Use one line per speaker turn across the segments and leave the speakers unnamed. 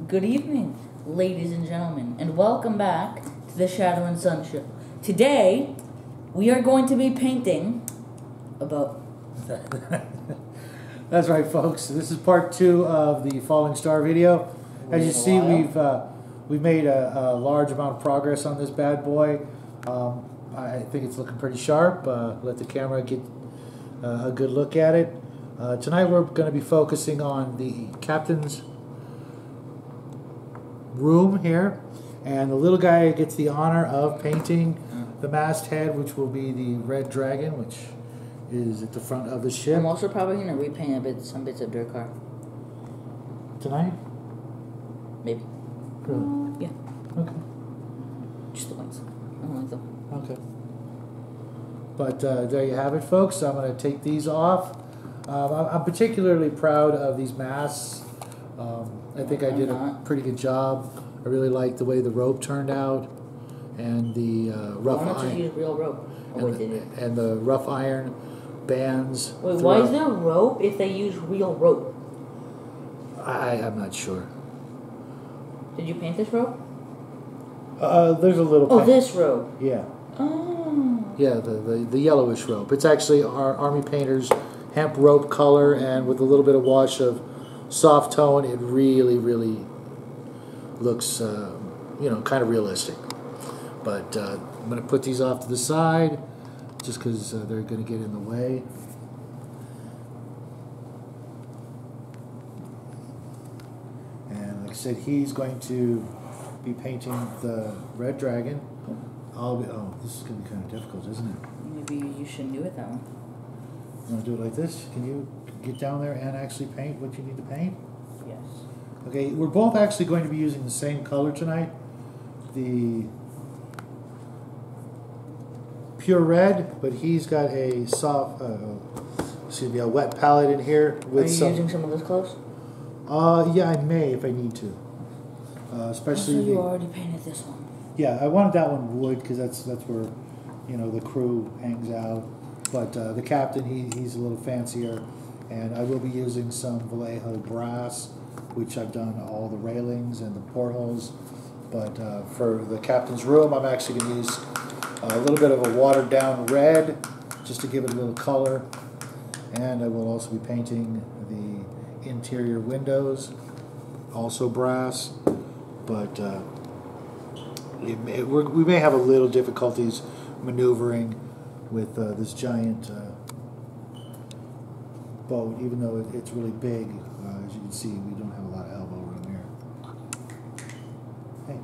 Good evening, ladies and gentlemen, and welcome back to the Shadow and Sun Show. Today, we are going to be painting about...
That's right, folks. This is part 2 of the Falling Star video. As you see, we've made a large amount of progress on this bad boy. I think it's looking pretty sharp. Let the camera get a good look at it. Tonight we're going to be focusing on the captain's room here, and the little guy gets the honor of painting the masthead, which will be the red dragon, which is at the front of the ship.
I'm also probably going to repaint some bits of their car.
Tonight?
Maybe.
Really?
Yeah.
Okay.
Just the wings. I don't like them.
Okay. But there you have it, folks. I'm going to take these off. I'm particularly proud of these masks. I think I did a pretty good job. I really like the way the rope turned out, and the rough iron. Why not just use real rope? And the rough iron bands.
Wait, why is there rope if they use real rope?
I'm not sure.
Did you paint this rope?
There's a little.
Oh, this rope.
Yeah.
Oh.
Yeah, the yellowish rope. It's actually our Army Painter's hemp rope color, and with a little bit of wash of soft tone, it really looks, kind of realistic. But I'm going to put these off to the side, just because they're going to get in the way. And like I said, he's going to be painting the red dragon. Oh, this is going to be kind of difficult, isn't it?
Maybe you shouldn't do it that way.
You want to do it like this? Can you get down there and actually paint what you need to paint?
Yes.
Okay, we're both actually going to be using the same color tonight. The pure red, but he's got a soft, a wet palette in here. With
Are you using some of those colors?
Yeah, I may if I need to. Especially.
So you already painted this one.
Yeah, I wanted that one wood because that's where, the crew hangs out. But the captain, he's a little fancier, and I will be using some Vallejo brass, which I've done all the railings and the portholes. But for the captain's room, I'm actually going to use a little bit of a watered down red, just to give it a little color. And I will also be painting the interior windows, also brass. But we may have a little difficulties maneuvering with this giant boat, even though it's really big. As you can see, we don't have a lot of elbow room here. Hey.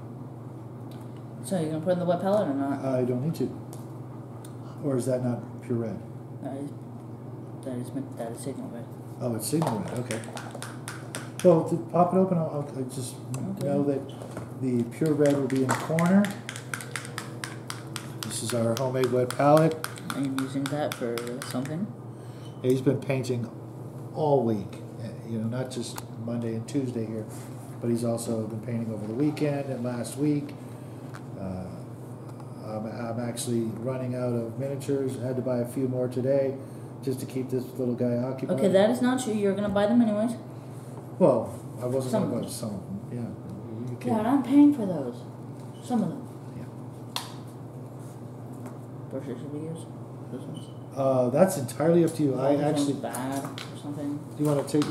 So you're gonna put in the wet palette or not?
I don't need to. Or is that not pure red?
That is signal red.
Oh, it's signal red. Okay. Well, to pop it open, I'll just know that the pure red will be in the corner. This is our homemade wet palette.
Are you using that for something?
Yeah, he's been painting all week, not just Monday and Tuesday here, but he's also been painting over the weekend and last week. I'm actually running out of miniatures. I had to buy a few more today just to keep this little guy occupied.
Okay, that is not true. You're going to buy them anyways?
Well, I wasn't going to buy some of them. Yeah.
Yeah, I'm paying for those. Some of them.
Yeah.
Brushes should we use? Those ones?
That's entirely up to you. I actually
bad or something.
Do you want to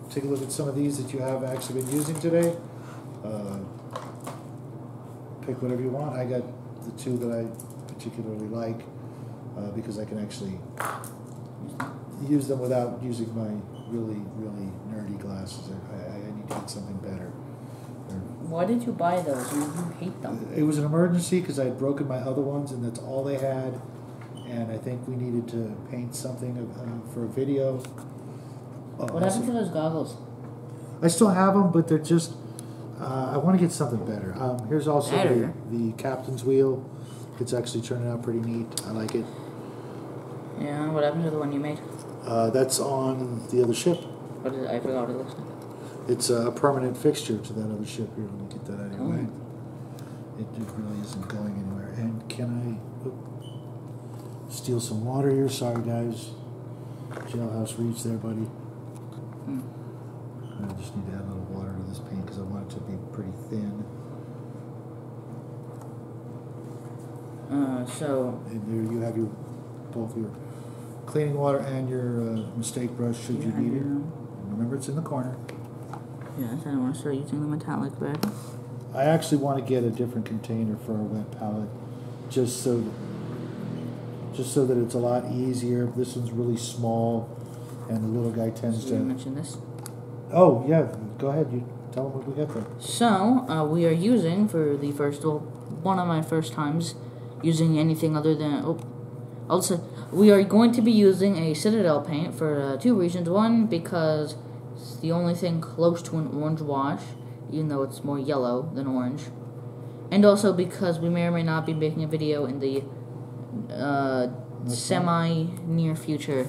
take a look at some of these that you have actually been using today? Pick whatever you want. I got the two that I particularly like because I can actually use them without using my really nerdy glasses. I need to get something better.
Why did you buy those? You hate them.
It was an emergency because I had broken my other ones, and that's all they had. And I think we needed to paint something for a video.
What happened to those goggles?
I still have them, but they're just... I want to get something better. Here's also the captain's wheel. It's actually turning out pretty neat. I like it.
Yeah, what happened to the one you made?
That's on the other ship.
What is it? I forgot what it looks like.
It's a permanent fixture to that other ship. Here, let me get that out of your way. It really isn't going anywhere. And can I steal some water here? Sorry, guys. Jailhouse reach there, buddy. I just need to add a little water to this paint because I want it to be pretty thin. And there you have your both your cleaning water and your mistake brush should you need it. And remember, it's in the corner.
Yes, I don't want to start using the metallic red.
I actually want to get a different container for our wet palette, just so that it's a lot easier. This one's really small, and the little guy tends to.
You mention this.
Oh yeah, go ahead. You tell them what we got there.
So we are using for the one of my first times using anything other than we are going to be using a Citadel paint for 2 reasons. One, because it's the only thing close to an orange wash, even though it's more yellow than orange. And also because we may or may not be making a video in the semi-near future.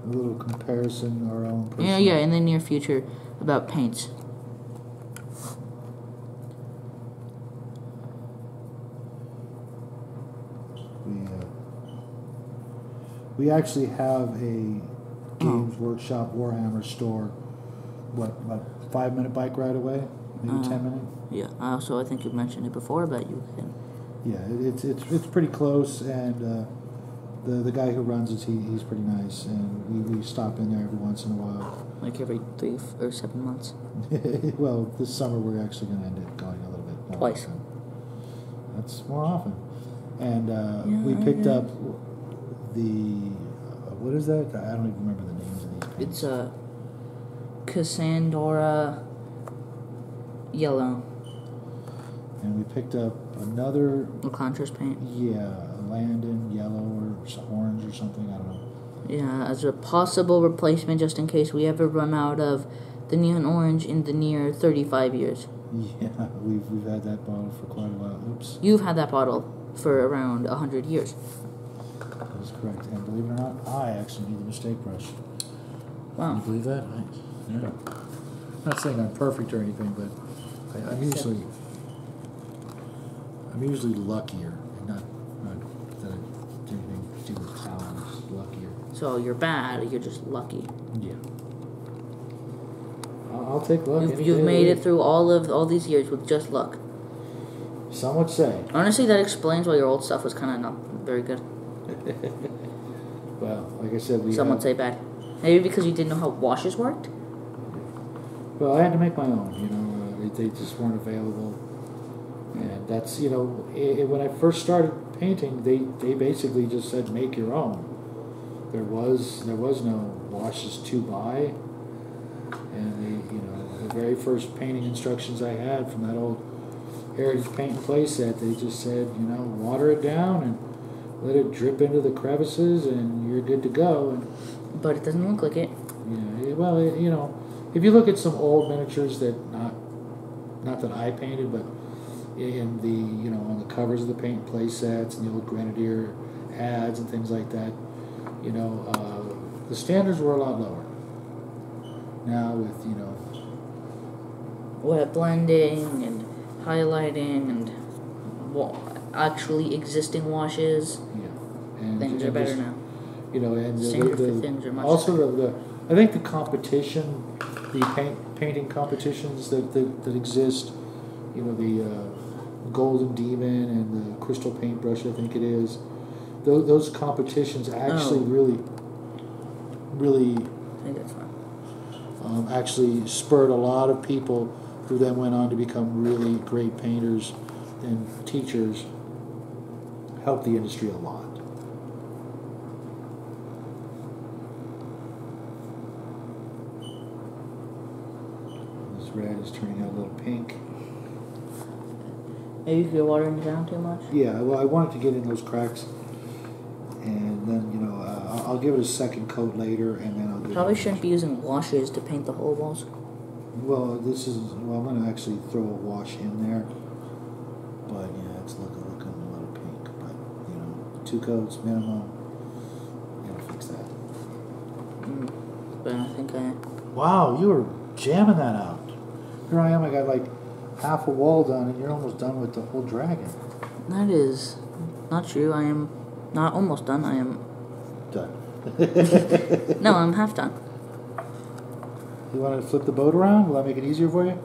A little comparison, our own personal.
Yeah, in the near future about paints.
We actually have a Games Workshop Warhammer store. What 5-minute bike ride away? Maybe 10 minutes.
Yeah. I think you mentioned it before, but you can.
Yeah, it's pretty close, and the guy who runs it, he's pretty nice, and we stop in there every once in a while.
Like every 3 or 7 months.
Well, this summer we're actually going to end up going a little bit more.
Twice.
Often. That's more often. And we picked up the what is that? I don't even remember the names of these paints.
It's Cassandra yellow.
And we picked up another
Contrast paint.
Yeah, Landon yellow or orange or something. I don't know.
Yeah, as a possible replacement, just in case we ever run out of the neon orange in the near 35 years.
Yeah, we've had that bottle for quite a while. Oops.
You've had that bottle for around 100 years.
That is correct. And believe it or not, I actually need the mistake brush.
Wow.
Can you believe that? Yeah. I'm not saying I'm perfect or anything, but I'm usually luckier. Not that I do anything to do with talent. Luckier.
So you're bad, you're just lucky.
Yeah. I'll take luck.
You've made it through all these years with just luck.
Some would say.
Honestly, that explains why your old stuff was kind of not very good.
Well, like I said,
Some would say bad. Maybe because you didn't know how washes worked?
Well, I had to make my own, you know. They just weren't available. And that's, you know, when I first started painting, they basically just said, make your own. There was no washes to buy. And they, you know, the very first painting instructions I had from that old Heritage Paint and Play set, they just said, you know, water it down and let it drip into the crevices and you're good to go. And,
but it doesn't look like it.
Yeah, well, you know, if you look at some old miniatures that not that I painted, but in the, you know, on the covers of the paint and play sets and the old Grenadier ads and things like that, you know, the standards were a lot lower. Now with, you know,
wet blending and highlighting and actually existing washes,
yeah, and
things are better now.
You know, and
things are much
also the I think the competition, the painting competitions that exist, you know, the Golden Demon and the Crystal Paintbrush, I think it is. Those competitions actually really.
I think that's fine.
Actually spurred a lot of people who then went on to become really great painters and teachers. Helped the industry a lot. This red is turning out a little pink.
Maybe if you're watering it down too much?
Yeah, well, I wanted to get in those cracks. And then, you know, I'll give it a second coat later, and then I'll give
Probably shouldn't be using washes to paint the whole walls.
Well, I'm going to actually throw a wash in there. But, yeah, it's looking a little pink. But, you know, 2 coats minimum. It'll fix that.
But I think
Wow, you were jamming that out. Here I am, I got like half a wall done, and you're almost done with the whole dragon.
That is not true. I am not almost done. I am
done.
No, I'm half done.
You want to flip the boat around? Will that make it easier for you?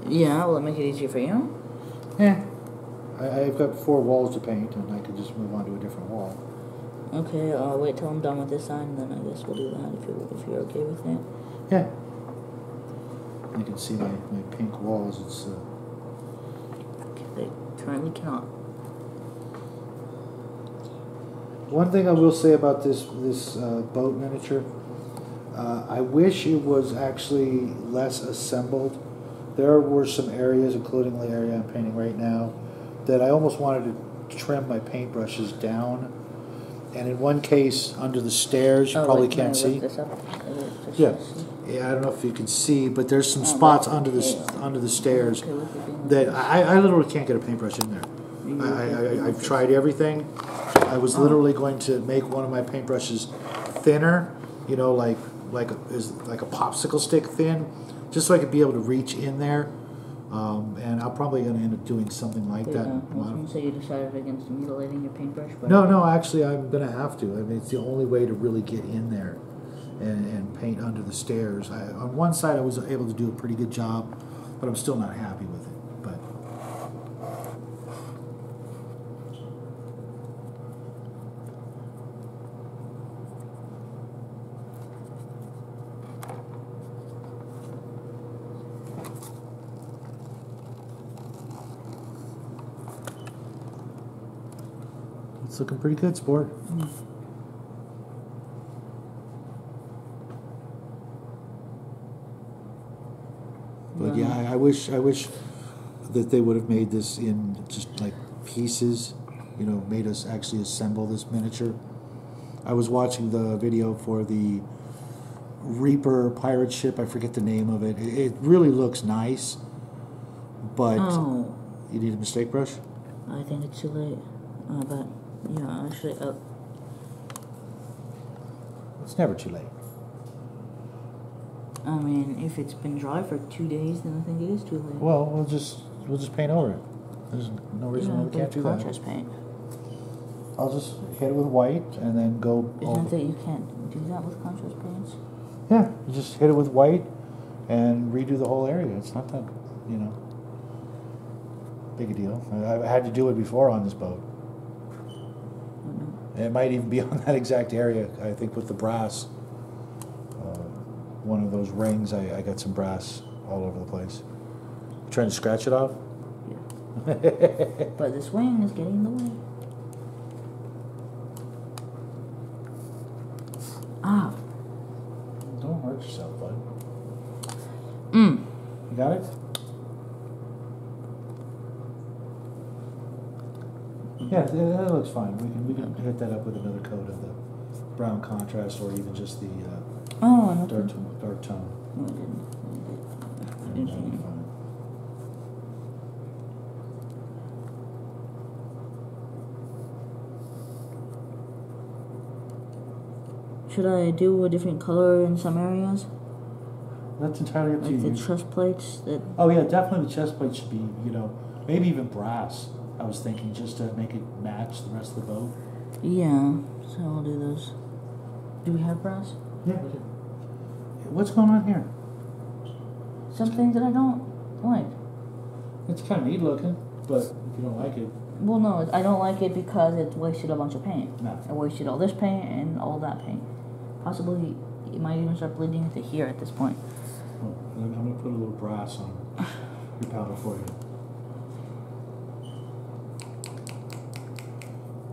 Yeah, will it make it easier for you?
Yeah. I've got 4 walls to paint, and I could just move on to a different wall.
Okay, I'll wait till I'm done with this side, and then I guess we'll do that if you're okay with it.
Yeah. You can see my pink walls. It's
Okay, they currently cannot.
One thing I will say about this boat miniature, I wish it was actually less assembled. There were some areas, including the area I'm painting right now, that I almost wanted to trim my paintbrushes down. And in one case, under the stairs, you probably can't see. Yeah, I don't know if you can see, but there's some spots under the stairs that I literally can't get a paintbrush in there. I've tried everything. I was literally going to make one of my paintbrushes thinner, you know, like a popsicle stick thin, just so I could be able to reach in there. And I'm probably going to end up doing something like that.
I was going to say you decided against mutilating your paintbrush, but
No, actually, I'm going to have to. I mean, it's the only way to really get in there and paint under the stairs. On one side, I was able to do a pretty good job, but I'm still not happy with it. But it's looking pretty good, sport. But yeah, I wish that they would have made this in just like pieces, you know, made us actually assemble this miniature. I was watching the video for the Reaper pirate ship. I forget the name of it. It really looks nice, but you need a mistake brush?
I think it's too late. But yeah, actually,
it's never too late.
I mean, if it's been dry for 2 days, then I think it is too late.
Well, we'll just paint over it. There's no reason why we can't do that.
Contrast paint.
I'll just hit it with white and then go.
Isn't it that you can't do that with contrast paints?
Yeah, you just hit it with white and redo the whole area. It's not that, you know, big a deal. I've had to do it before on this boat. It might even be on that exact area, I think, with the brass. One of those rings, I got some brass all over the place. You trying to scratch it off?
Yeah. But this wing is getting in the way. Ah.
Don't hurt yourself, bud.
You
got it? Yeah, that looks fine. We can hit that up with another coat of the brown contrast, or even just the dark tone.
No, I didn't.
That'll be fine.
Should I do a different color in some areas?
That's entirely up to you.
Like the chest plates?
Oh yeah, definitely the chest plate should be, you know, maybe even brass. I was thinking, just to make it match the rest of the boat.
Yeah, so I'll do those. Do we have brass?
Yeah. What's going on here?
Some things that I don't like.
It's kind of neat looking, but if you don't like it...
Well, no, I don't like it because it wasted a bunch of paint.
No.
I wasted all this paint and all that paint. Possibly, it might even start bleeding into here at this point.
Well, I'm going to put a little brass on your powder for you.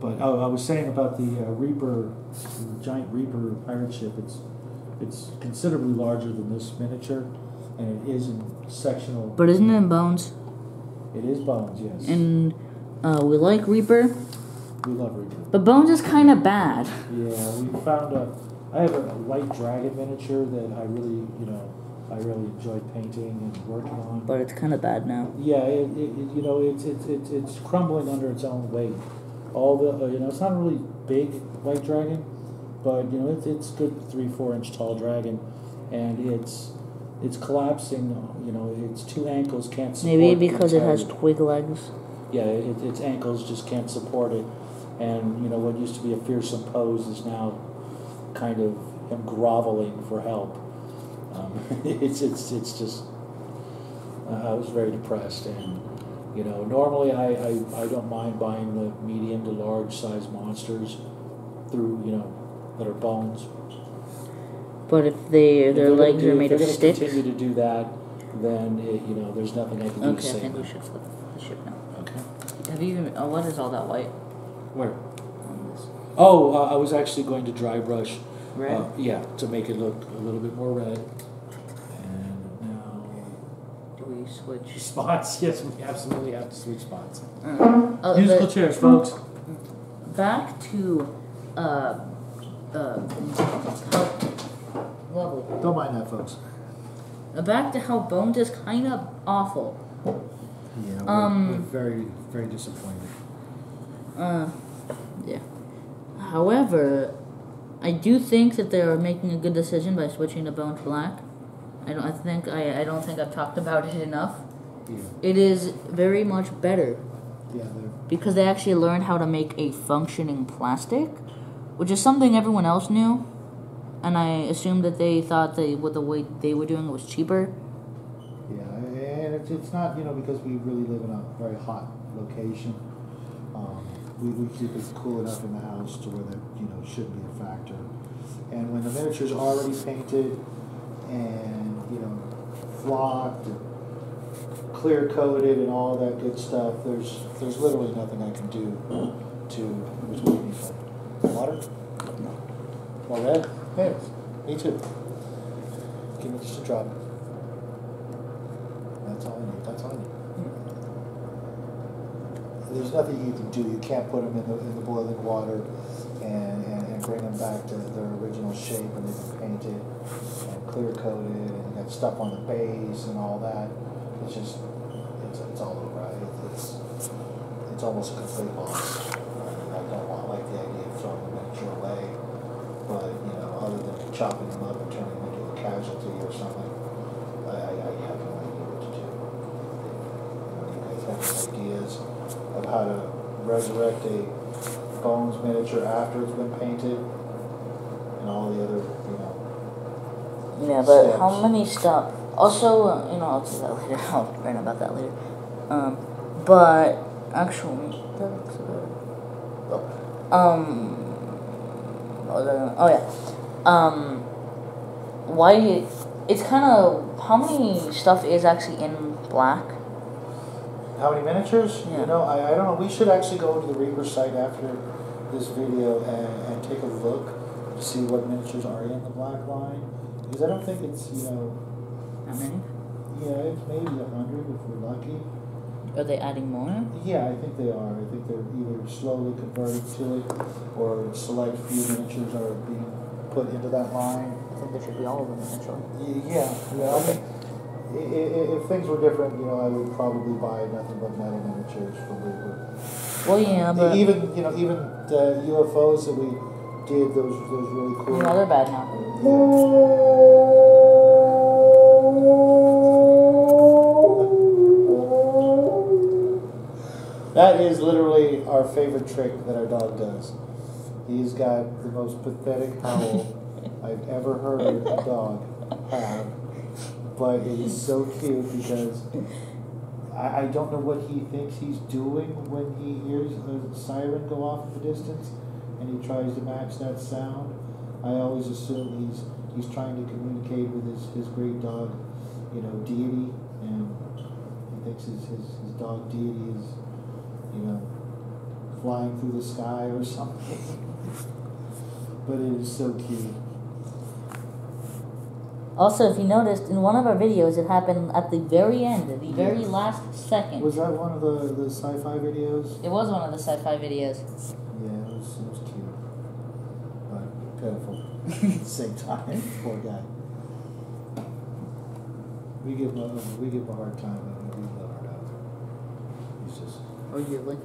But I was saying about the Reaper, the giant Reaper pirate ship. It's considerably larger than this miniature, and it is in sectional.
But isn't it in bones?
It is bones, yes.
And we like Reaper.
We love Reaper.
But bones is kind of bad.
Yeah, we found I have a white dragon miniature that I really enjoyed painting and working on.
But it's kind of bad now.
Yeah, it's crumbling under its own weight. All the it's not a really big white dragon, but it's good 3-4 inch tall dragon, and it's collapsing. Its 2 ankles can't support.
Maybe because it has twig legs.
Yeah, its ankles just can't support it, and what used to be a fearsome pose is now kind of him groveling for help.
It's just I was very depressed, and you know, normally I don't mind buying the medium to large size monsters through, you know, that are bones.
But if their legs are made of sticks.
If they're going to continue to do that, then you know, there's nothing I can do to save them.
Okay, I think we should flip the ship now.
Okay.
Have you even? Oh, what is all that white?
Where? Oh, I was actually going to dry brush.
Red?
Yeah, to make it look a little bit more red. And now...
Do we switch?
Spots? Yes, we absolutely have to switch spots.
Musical
chairs, folks.
Back to, lovely.
Don't mind that, folks.
Back to how Bones is kind of awful.
Yeah, we're very, very disappointed.
Yeah. However, I do think that they're making a good decision by switching to Bones Black. I don't think I've talked about it enough.
Yeah.
It is very much better.
Yeah,
because they actually learned how to make a functioning plastic, which is something everyone else knew, and I assumed that they thought the way they were doing it was cheaper.
Yeah, and it's not, you know, because we really live in a very hot location. We keep it cool enough in the house to where that, you know, shouldn't be a factor. And when the miniature's already painted and, you know, flocked and clear coated and all that good stuff, there's literally nothing I can do to which one do you need? Water? No. More red? Yes. Me too. Give me just a drop. That's all I need. That's all I need. There's nothing you can do. You can't put them in the boiling water and bring them back to their original shape when they've been painted and clear coated and you got stuff on the base and all that. It's just it's all over. Right? It's almost a complete loss. I don't like the idea of throwing the miniature away, but you know, other than chopping them up and turning them into a casualty or something, I have no idea what to do. You guys have any ideas of how to resurrect a Bones miniature after it's been painted and all the other, you know.
Yeah, but
steps.
how many stuff? Also, you know, I'll do that later. I'll write about that later. But actually, that looks good. Why? It's kind of how many stuff is actually in black?
How many miniatures?
Yeah.
You know, I don't know. We should actually go to the Reaper site after this video and take a look to see what miniatures are in the black line. Because I don't think it's, you know...
How many?
Yeah, it's maybe 100 if we're lucky.
Are they adding more?
Yeah, I think they are. I think they're either slowly converting to it or select few miniatures are being put into that line.
I think there should be all of them eventually.
Yeah. I think if things were different, you know, I would probably buy nothing but metal miniatures from Reaper.
Well, yeah, but
Even the UFOs that we did, those really cool.
no, they're bad now.
That is literally our favorite trick that our dog does. He's got the most pathetic howl I've ever heard a dog have. But it is so cute because I don't know what he thinks he's doing when he hears a siren go off in the distance and he tries to match that sound. I always assume he's trying to communicate with his great dog, you know, deity, and he thinks his dog deity is, you know, flying through the sky or something. But it is so cute.
Also, if you noticed, in one of our videos, it happened at the very end, the very last second.
Was that one of the sci-fi videos?
It was one of the sci-fi videos.
Yeah, it was cute. But pitiful at the same time. Poor guy. We give him a hard time, but we love our dog. He's just...
Or you like?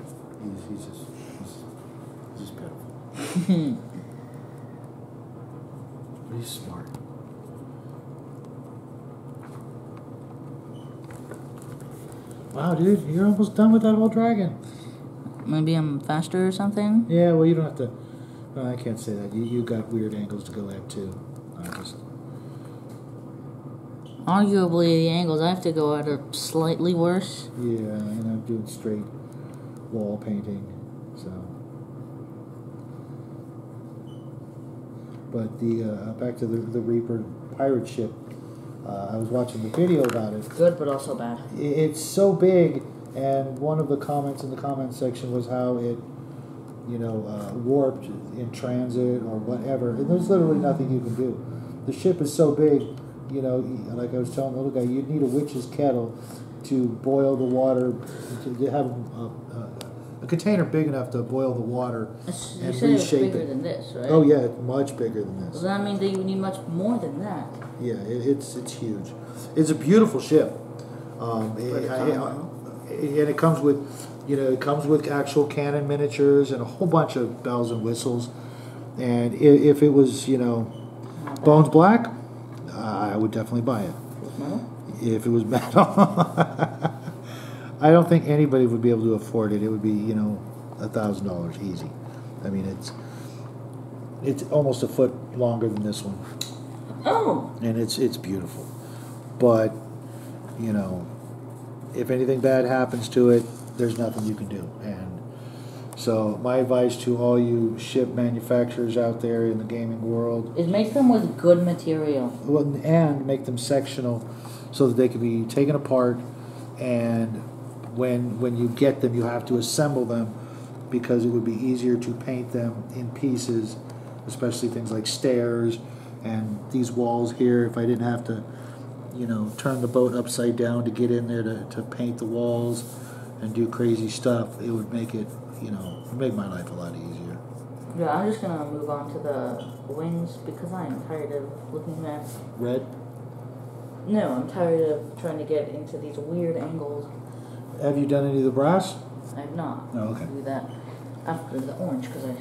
He's just pitiful. But he's smart. Wow, dude, you're almost done with that whole dragon.
Maybe I'm faster or something?
Yeah, well, you don't have to... I can't say that. You got weird angles to go at, too.
Arguably, the angles I have to go at are slightly worse.
Yeah, and I'm doing straight wall painting, so. But the back to the Reaper pirate ship. I was watching the video about it.
Good, but also bad.
It's so big, and one of the comments in the comment section was how it, warped in transit or whatever. And there's literally nothing you can do. The ship is so big, like I was telling the little guy, you'd need a witch's kettle to boil the water, to have a container big enough to boil the water and
you said
reshape
it's bigger
it.
than this, right?
Oh yeah, it's much bigger than this.
Does that mean that you need much more than that?
Yeah, it's huge. It's a beautiful ship. And it comes with, it comes with actual cannon miniatures and a whole bunch of bells and whistles. And if it was, Bones Black, I would definitely buy it. If it was metal, I don't think anybody would be able to afford it. It would be, $1,000 easy. I mean, it's almost a foot longer than this one.
Oh.
And it's beautiful. But, if anything bad happens to it, there's nothing you can do. And so my advice to all you ship manufacturers out there in the gaming world
is make them with good material.
Well, and make them sectional so that they can be taken apart, and when you get them, you have to assemble them because it would be easier to paint them in pieces, especially things like stairs and these walls here. If I didn't have to, turn the boat upside down to get in there to paint the walls and do crazy stuff, it would make it, make my life a lot easier.
Yeah, I'm just gonna move on to the wings because I am tired of looking at
Red?
No, I'm tired of trying to get into these weird angles.
Have you done any of the brass?
I have not.
Oh, okay.
I'll do that after the orange because I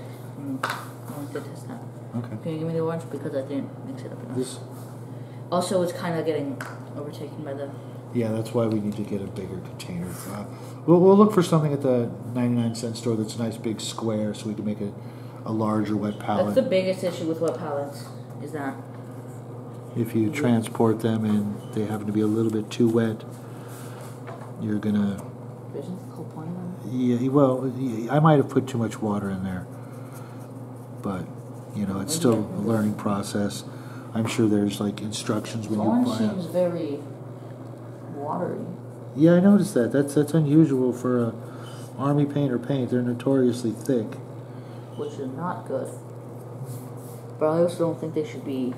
wanted to test that.
Okay.
Can you give me the orange because I didn't mix it up enough?
This.
Also, it's kind of getting overtaken by the...
Yeah, that's why we need to get a bigger container. We'll look for something at the 99-cent store that's a nice big square so we can make a larger wet palette.
That's the biggest issue with wet palettes, is that...
If you transport them and they happen to be a little bit too wet, you're going to...
Isn't the whole point of them?
Yeah, well, I might have put too much water in there. But, it's still a learning process. I'm sure there's instructions when you buy it.
Orange seems very watery.
Yeah, I noticed that. That's unusual for a army paint or paint. They're notoriously thick.
Which is not good. But I also don't think they should be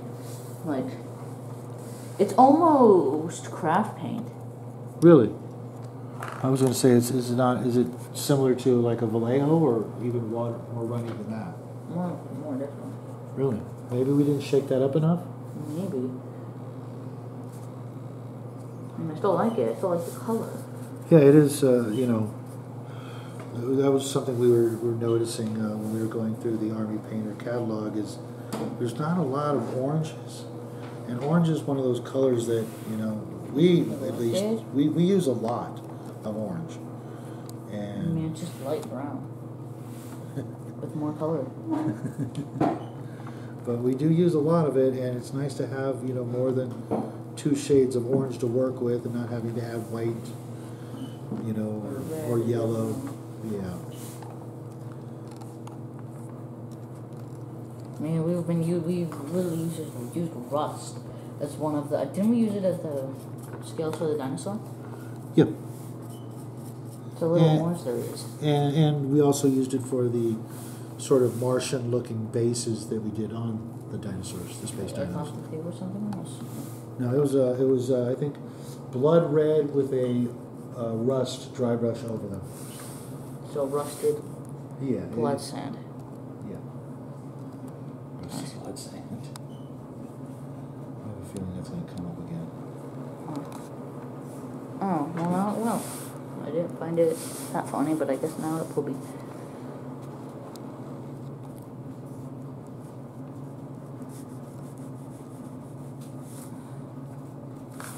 it's almost craft paint.
Really? I was going to say, is it similar to like a Vallejo or even more runny than that?
More different.
Really? Maybe we didn't shake that up enough?
Maybe. I still like it. I still like the color.
Yeah, it is, that was something we were noticing when we were going through the Army Painter catalog is there's not a lot of oranges. And orange is one of those colors that, we use a lot of orange. And
it's just light brown. With more color.
But we do use a lot of it, and it's nice to have, more than 2 shades of orange to work with and not having to have white, or yellow. Yeah.
Man, we really used rust as one of the... Didn't we use it as the scales for the dinosaur?
Yep.
It's a little orange there is.
And we also used it for the sort of Martian-looking bases that we did on the dinosaurs, the space dinosaurs.
I thought they were something else.
No, it was I think blood red with a rust dry brush over them.
So rusted.
Yeah.
Blood sand.
Yeah.
Nice.
Blood sand. I have a feeling that's going to come up again.
Oh, well, now it will. I didn't find it that funny, but I guess now it will be.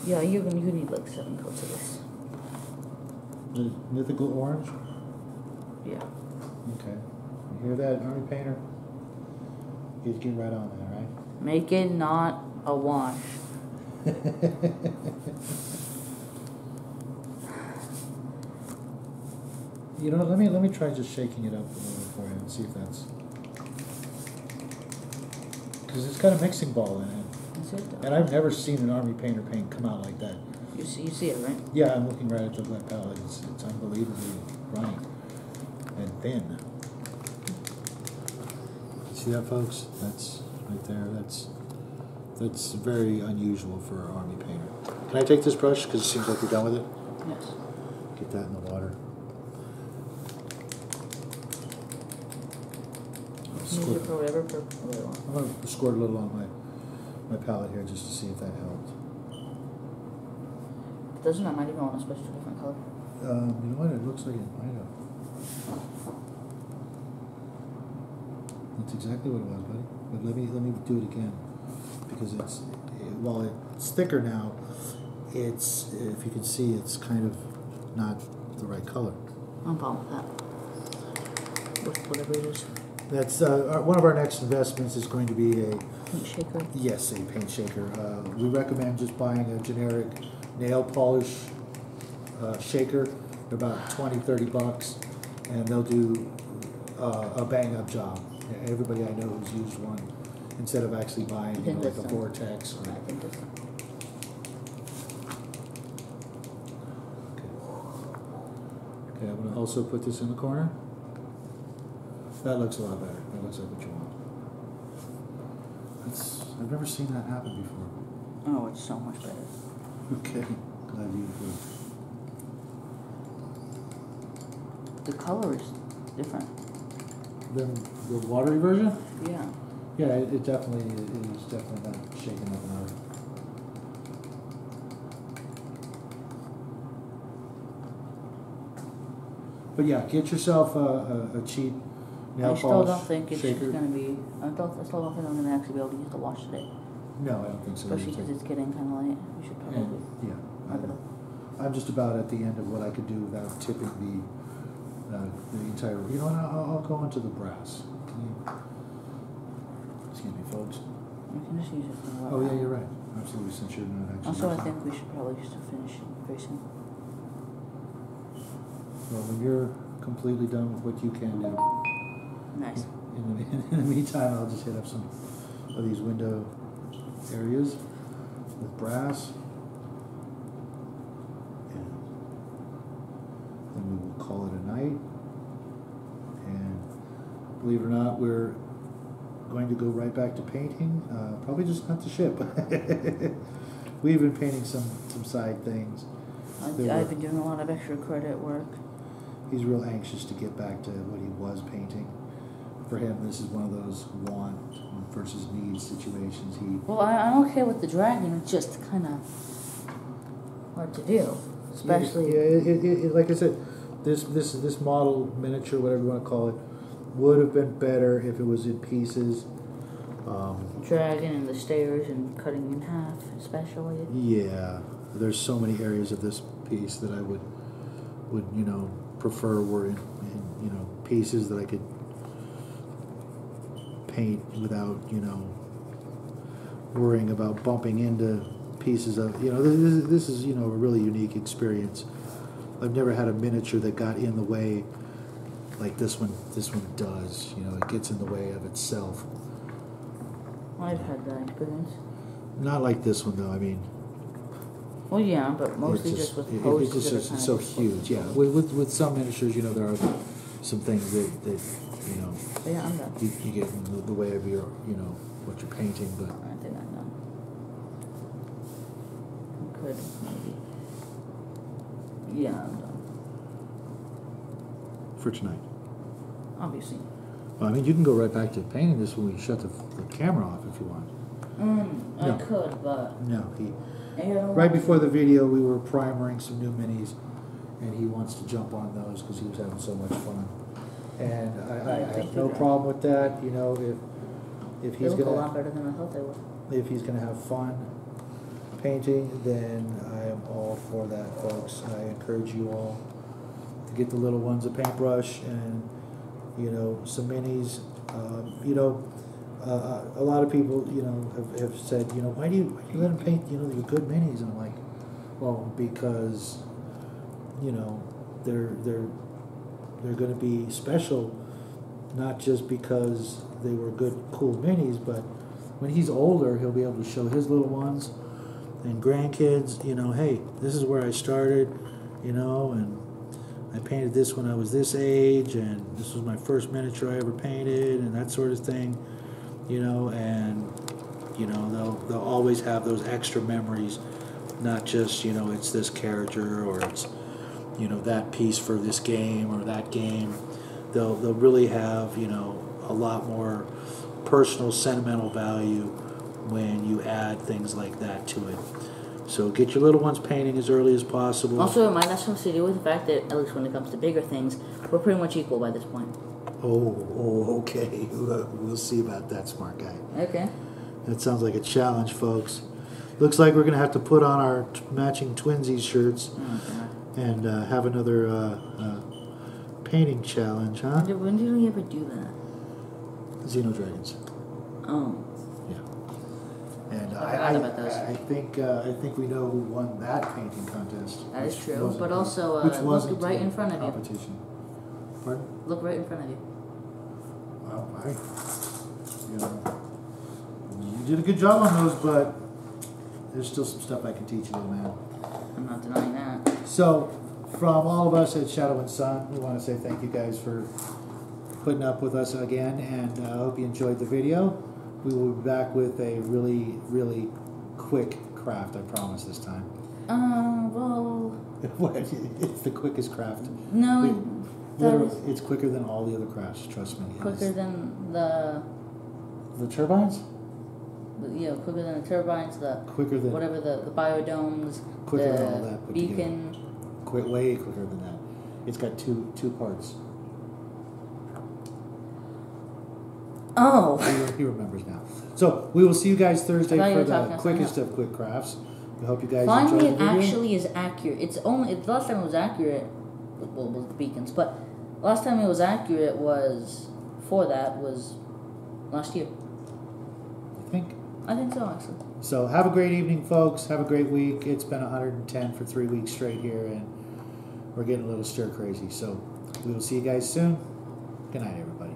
Yeah, you need like 7 coats of this.
The mythical orange?
Yeah.
Okay. You hear that, Army Painter? He's getting right on that, right?
Make it not a wash.
You know, let me try just shaking it up a little for you and see if that's, because it's got a mixing ball in it,
That's it, though.
and I've never seen an Army painter paint come out like that.
You see it, right?
Yeah, I'm looking right at the wet palette. It's unbelievably runny and thin. See that, folks? That's right there. That's very unusual for an Army painter. Can I take this brush because it seems like you're done with it?
Yes.
Get that in the water.
Use it for whatever purpose you want.
I'm going to squirt a little on my palette here just to see if that helped.
Doesn't that might even want to switch to a different color?
You know what? It looks like it might have. That's exactly what it was, buddy. But let me do it again because while it's thicker now, it's, if you can see, it's kind of not the right color.
I'm fine with that. Whatever it is.
That's one of our next investments is going to be a
Paint shaker.
yes, a paint shaker. We recommend just buying a generic nail polish shaker. They're about $20-30, and they'll do a bang up job. Everybody I know who's used one instead of actually buying like a Vortex.
I think this.
Okay, I'm going to also put this in the corner. That looks a lot better. That looks like what you want. I've never seen that happen before.
Oh, it's so much better.
Okay, glad you agree.
The color is different.
Then the watery version?
Yeah.
Yeah, it definitely is definitely not shaking up enough. But yeah, get yourself a cheap nail
I still
polish
don't think it's
shaker.
going to be. I still don't think I'm going to actually be able to use the wash today.
No, I don't think so.
Especially because it's getting kind of late. We should probably.
Yeah,
wrap it up.
I'm just about at the end of what I could do without tipping the entire. You know what? I'll go into the brass. Can you, excuse me, folks.
We can just use it for a while.
Oh yeah, you're right. Absolutely, since you're not actually.
Also, I
using
think we should probably just finish very soon.
Well, when you're completely done with what you can do,
Nice.
in the meantime, I'll just hit up some of these window areas with brass. And then we will call it a night. And believe it or not, we're going to go right back to painting. Probably just not the ship. We've been painting some side things.
I've been doing a lot of extra credit work.
He's real anxious to get back to what he was painting. For him, this is one of those want versus need situations.
Well, I'm okay with the dragon. It's just kind of hard to do, especially.
Yeah, like I said, this model miniature, whatever you want to call it, would have been better if it was in pieces.
Dragon and the stairs and cutting in half, especially.
Yeah, there's so many areas of this piece that I would prefer were in pieces that I could paint without worrying about bumping into pieces of this is a really unique experience. I've never had a miniature that got in the way like this one does. It gets in the way of itself.
I've had that experience.
Not like this one though. I mean,
well, yeah, but mostly just with poses.
It's so huge. Yeah, with some miniatures, there are some things that
Yeah, I'm done.
you get in the way of your what you're painting. But
I think I'm done. Could maybe. Yeah, I'm done.
For tonight.
Obviously.
Well, I mean, you can go right back to painting this when we shut the camera off if you want.
I could, but
No,
right
right before the video, we were primering some new minis, and he wants to jump on those because he was having so much fun. And I have no problem with that. If he's
they look a
gonna
lot better than I thought they would.
if he's gonna have fun painting, then I am all for that, folks. I encourage you all to get the little ones a paintbrush and some minis. a lot of people, you know, have said, you know, why do you let him paint, you know, the good minis? And I'm like, well, because, you know, they're going to be special, not just because they were good, cool minis, but when he's older, he'll be able to show his little ones and grandkids, you know, hey, this is where I started, you know, and I painted this when I was this age, and this was my first miniature I ever painted, and that sort of thing, you know, and, you know, they'll always have those extra memories, not just, you know, it's this character, or it's, you know, that piece for this game or that game. They'll really have, you know, a lot more personal, sentimental value when you add things like that to it. So get your little ones painting as early as possible.
Also, it might have something to do with the fact that, at least when it comes to bigger things, we're pretty much equal by this point.
Okay. We'll see about that, smart guy.
Okay.
That sounds like a challenge, folks. Looks like we're going to have to put on our matching twinsies shirts and have another painting challenge, huh?
When did we ever do that?
Xenodragons.
Oh.
And
I
think we know who won that painting contest.
That is true, but also look right in front of you.
Competition. Pardon?
Look right in front of you.
Well, you know, you did a good job on those, but there's still some stuff I can teach you, little man.
I'm not denying that.
So, from all of us at Shadow and Sun, we want to say thank you guys for putting up with us again, and I hope you enjoyed the video. We will be back with a really, really quick craft, I promise this time.
Well...
What? It's the quickest craft.
No,
it's quicker than all the other crafts, trust me.
Quicker than the...
The turbines?
Yeah, quicker than the turbines,
quicker than...
Whatever, the biodomes,
quicker than all that put
beacon...
Together. Way quicker than that. It's got two parts.
Oh.
He remembers now. So we will see you guys Thursday for the quickest
else.
of quick crafts. We hope you guys
Finally,
enjoyed the
it
video.
actually is accurate. The last time it was accurate, well, was the beacons, but last time it was accurate was last year.
You think?
I think so, actually.
So have a great evening, folks. Have a great week. It's been 110 for 3 weeks straight here, and we're getting a little stir crazy. So we will see you guys soon. Good night, everybody.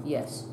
Yes.